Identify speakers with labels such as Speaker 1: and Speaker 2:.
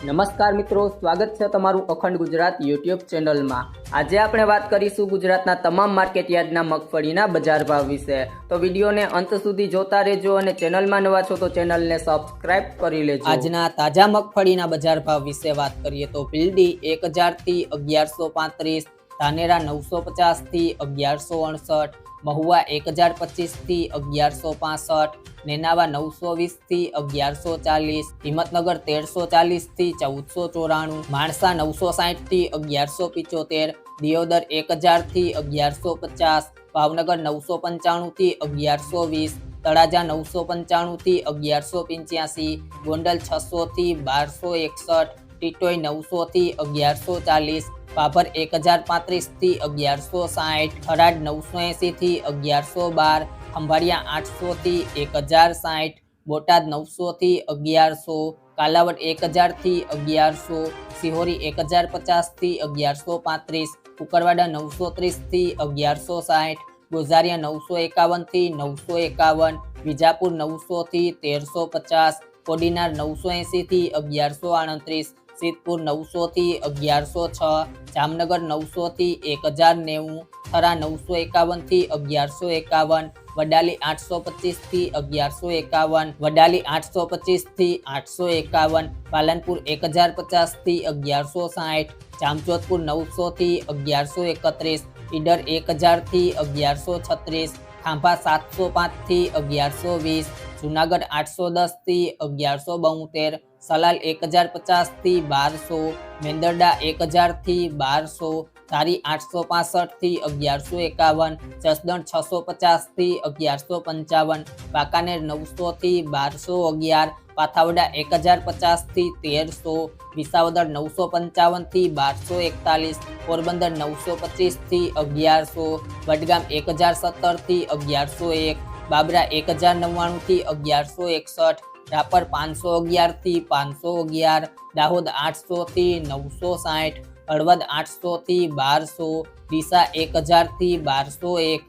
Speaker 1: નમસ્કાર મિત્રો, સ્વાગત છે તમારું અખંડ ગુજરાત યુટ્યુબ ચેનલમાં। આજે આપણે વાત કરીશું ગુજરાતના તમામ માર્કેટ યાર્ડના મગફળીના બજાર ભાવ વિશે। તો વિડીયોને અંત સુધી જોતા રહેજો અને ચેનલમાં નવા છો તો ચેનલને સબસ્ક્રાઇબ કરી લેજો। આજના તાજા મગફળીના બજાર ભાવ વિશે વાત કરીએ તો ભીલડી 1000 થી 1135, ધાનેરા 950 થી 1168, મહુવા 1025 થી 1165, નેનાવા 920 થી 1140, હિંમતનગર 1340 થી 1494, માણસા 960 થી 1175, દિયોદર 1000 થી 1150, ભાવનગર 995 થી 1120, તળાજા 995 થી 1185, ગોંડલ 600 થી 1261, ટીટોઈ 900 થી 1140, બાબર 1035 થી 1160, થરાદ 980 થી 1112, ખંભાળિયા 800 થી 1060, બોટાદ 900 થી 1100, કાલાવડ 1000 થી 1100, સિહોરી 1050 થી 1135, કુકરવાડા 930 થી 1160, ગોઝારિયા 951 થી 951, વિજાપુર 900 થી 1350, કોડીનાર 980 થી 1138, સિદ્ધપુર 900 થી 1106, જામનગર 900 થી 1090, થરા 951 થી 1151, વડાલી 825 થી 1151, વડાલી 825 થી 851, પાલનપુર 1050 થી 1160, જામજોધપુર 900 થી 1131, ઈડર 1000 થી 1136, ખાંભા 705 થી 1120, જુનાગઢ 810 થી 1172, સલાલ 1050 થી 1200, મેંદરડા 1000 થી 1200, ધારી 865 થી 1151, જસદણ 650 થી 1155, વાંકાનેર 900 થી 1211, પાથાવડા 1050 થી 1300, વિસાવદર 955 થી 1241, પોરબંદર 925 થી 1100, વડગામ 1017 થી 1101, બાબરા 1099 થી 1161, રાપર 511 થી 511, દાહોદ 800 થી 960, હળવદ 800 થી 1200, ડીસા 1000 થી 1201,